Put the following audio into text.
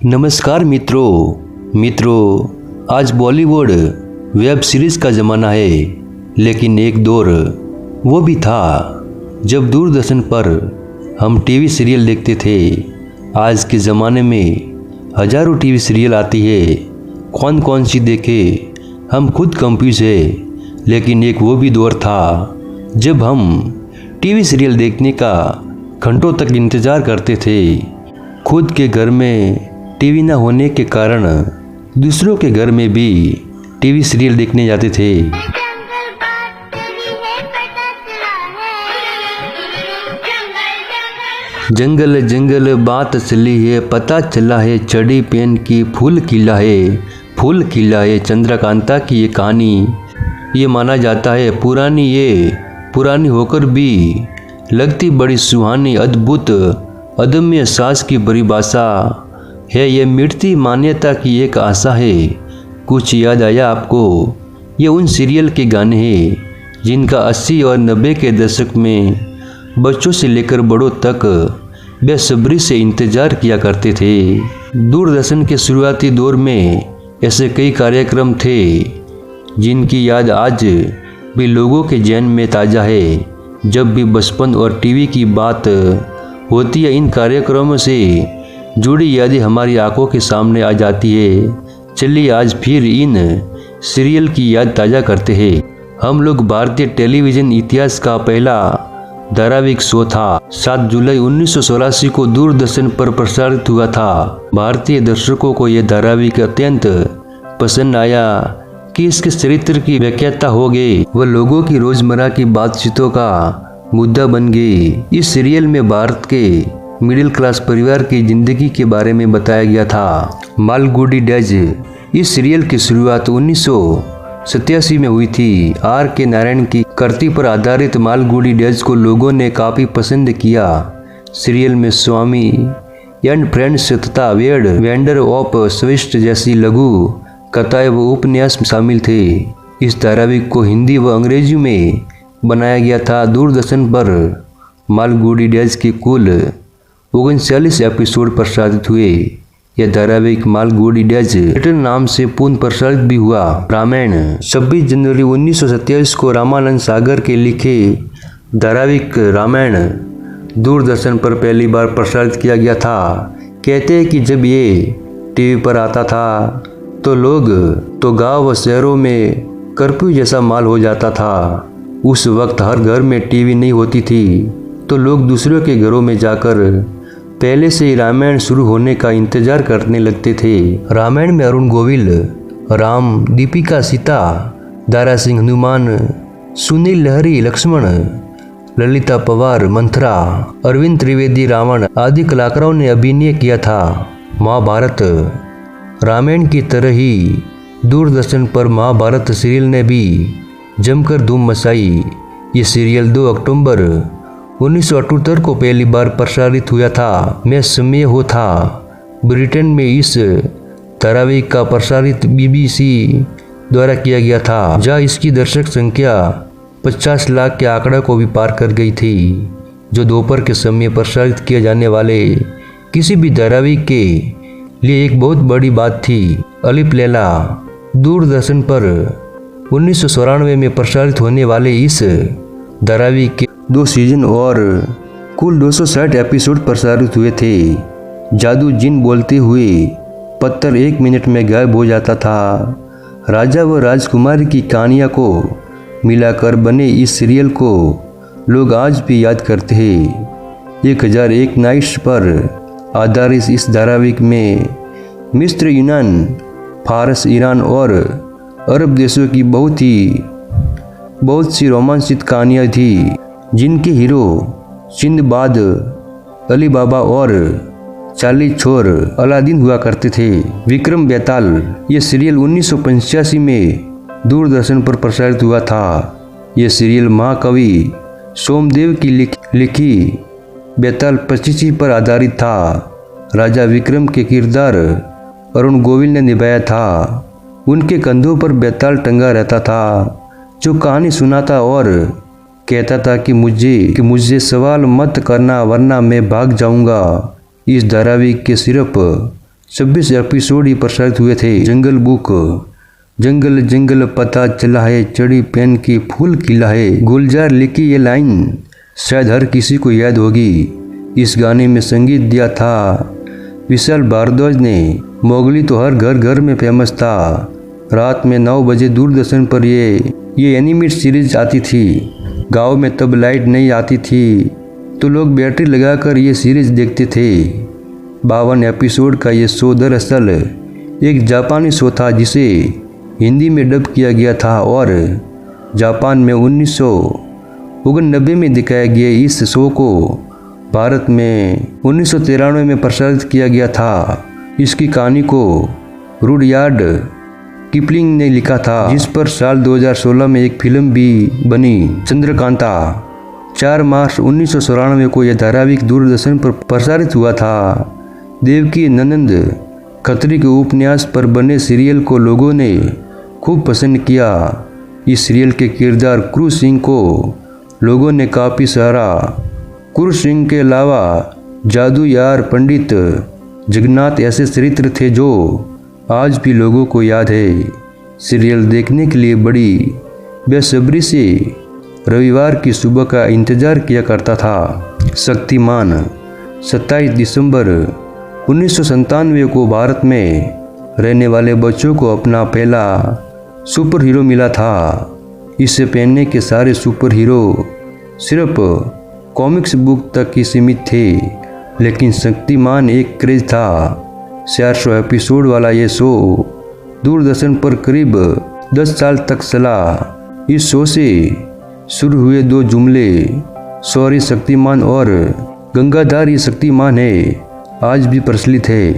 नमस्कार मित्रों, आज बॉलीवुड वेब सीरीज का ज़माना है। लेकिन एक दौर वो भी था जब दूरदर्शन पर हम टीवी सीरियल देखते थे। आज के ज़माने में हज़ारों टीवी सीरियल आती है, कौन कौन सी देखे हम खुद कंफ्यूज है। लेकिन एक वो भी दौर था जब हम टीवी सीरियल देखने का घंटों तक इंतज़ार करते थे। खुद के घर में टीवी न होने के कारण दूसरों के घर में भी टीवी सीरियल देखने जाते थे। जंगल जंगल बात चली है, पता चला है चढ़ी पेन की फूल खिला है चंद्रकांता की ये कहानी। ये माना जाता है पुरानी होकर भी लगती बड़ी सुहानी, अद्भुत अदम्य सास की परिभाषा है। ये मिटती मान्यता की एक आशा है। कुछ याद आया आपको? ये उन सीरियल के गाने हैं जिनका 80 और 90 के दशक में बच्चों से लेकर बड़ों तक बेसब्री से इंतज़ार किया करते थे। दूरदर्शन के शुरुआती दौर में ऐसे कई कार्यक्रम थे जिनकी याद आज भी लोगों के ज़हन में ताज़ा है। जब भी बचपन और टीवी की बात होती है, इन कार्यक्रमों से जुड़ी यादें हमारी आंखों के सामने आ जाती है। चलिए आज फिर इन सीरियल की याद ताज़ा करते हैं। हम लोग भारतीय टेलीविज़न इतिहास का पहला धारावाहिक शो था। 7 जुलाई 1984 को दूरदर्शन पर प्रसारित हुआ था। भारतीय दर्शकों को यह धारावाहिक अत्यंत पसंद आया कि इसके चरित्र की व्याख्याता हो गए। वह लोगों की रोजमर्रा की बातचीतों का मुद्दा बन गई। इस सीरियल में भारत के मिडिल क्लास परिवार की जिंदगी के बारे में बताया गया था। मालगुडी डेज। इस सीरियल की शुरुआत 1987 में हुई थी। R.K. नारायण की कृति पर आधारित मालगुडी डेज को लोगों ने काफ़ी पसंद किया। सीरियल में स्वामी एंड फ्रेंड्स तथा वेंडर ऑफ स्विफ्ट जैसी लघु कथाएं व उपन्यास शामिल थे। इस धारावाहिक को हिंदी व अंग्रेजी में बनाया गया था। दूरदर्शन पर मालगुडी डेज के कुल 39 एपिसोड प्रसारित हुए। यह धारावाहिक मालगुडी डेज रिटर्न नाम से पुनः प्रसारित भी हुआ। रामायण। 26 जनवरी 1927 को रामानंद सागर के लिखे धारावाहिक रामायण दूरदर्शन पर पहली बार प्रसारित किया गया था। कहते हैं कि जब ये टीवी पर आता था तो गांव व शहरों में कर्फ्यू जैसा माल हो जाता था। उस वक्त हर घर में टीवी नहीं होती थी, तो लोग दूसरों के घरों में जाकर पहले से ही रामायण शुरू होने का इंतजार करने लगते थे। रामायण में अरुण गोविल राम, दीपिका सीता, दारा सिंह हनुमान, सुनील लहरी लक्ष्मण, ललिता पवार मंथरा, अरविंद त्रिवेदी रावण आदि कलाकारों ने अभिनय किया था। महाभारत। रामायण की तरह ही दूरदर्शन पर महाभारत सीरियल ने भी जमकर धूम मचाई। ये सीरियल 2 अक्टूबर 1978 को पहली बार प्रसारित हुआ था। मैं समय हो था। ब्रिटेन में इस धारावाहिक का प्रसारित BBC द्वारा किया गया था, जहाँ इसकी दर्शक संख्या 50 लाख के आंकड़ा को भी पार कर गई थी, जो दोपहर के समय प्रसारित किए जाने वाले किसी भी धारावाहिक के लिए एक बहुत बड़ी बात थी। अलिफ लैला। दूरदर्शन पर 1994 में प्रसारित होने वाले इस धारावाहिक के 2 सीजन और कुल 260 एपिसोड प्रसारित हुए थे। जादू जिन बोलते हुए पत्थर 1 मिनट में गायब हो जाता था। राजा व राजकुमारी की कहानियाँ को मिलाकर बने इस सीरियल को लोग आज भी याद करते हैं। 1001 नाइट्स पर आधारित इस धारावाहिक में मिस्र, यूनान, फारस, ईरान और अरब देशों की बहुत सी रोमांचित कहानियाँ थी, जिनके हीरो सिंदबाद, अली बाबा और चार्ली चोर अलादीन हुआ करते थे। विक्रम बेताल। ये सीरियल 1985 में दूरदर्शन पर प्रसारित हुआ था। ये सीरियल महाकवि सोमदेव की लिखी बेताल प्रचिति पर आधारित था। राजा विक्रम के किरदार अरुण गोविल ने निभाया था। उनके कंधों पर बेताल टंगा रहता था, जो कहानी सुनाता और कहता था कि मुझे सवाल मत करना वरना मैं भाग जाऊंगा। इस धारावाहिक के सिर्फ 26 एपिसोड ही प्रसारित हुए थे। जंगल बुक। जंगल जंगल पता चला है, चढ़ी पेन की फूल खिला है। गुलजार लिखी ये लाइन शायद हर किसी को याद होगी। इस गाने में संगीत दिया था विशाल भारद्वाज ने। मोगली तो हर घर घर में फेमस था। रात में 9 बजे दूरदर्शन पर ये एनिमेट सीरीज आती थी। गांव में तब लाइट नहीं आती थी तो लोग बैटरी लगाकर ये सीरीज देखते थे। 52 एपिसोड का ये शो दरअसल एक जापानी शो था जिसे हिंदी में डब किया गया था और जापान में 1989 में दिखाया गया। इस शो को भारत में 1993 में प्रसारित किया गया था। इसकी कहानी को रुडयार्ड किपलिंग ने लिखा था, जिस पर साल 2016 में एक फिल्म भी बनी, चंद्रकांता। 4 मार्च 1994 को यह धारावाहिक दूरदर्शन पर प्रसारित हुआ था। देवकी नंदन खत्री के उपन्यास पर बने सीरियल को लोगों ने खूब पसंद किया। इस सीरियल के किरदार क्रू सिंह को लोगों ने काफ़ी सराहा। क्रू सिंह के अलावा जादू यार, पंडित जगन्नाथ ऐसे चरित्र थे जो आज भी लोगों को याद है। सीरियल देखने के लिए बड़ी बेसब्री से रविवार की सुबह का इंतज़ार किया करता था। शक्तिमान। 27 दिसंबर 1997 को भारत में रहने वाले बच्चों को अपना पहला सुपर हीरो मिला था। इसे पहनने के सारे सुपर हीरो सिर्फ कॉमिक्स बुक तक ही सीमित थे, लेकिन शक्तिमान एक क्रेज था। 400 एपिसोड वाला ये शो दूरदर्शन पर करीब 10 साल तक चला। इस शो से शुरू हुए 2 जुमले, सॉरी शक्तिमान और गंगाधार ये शक्तिमान है, आज भी प्रचलित है।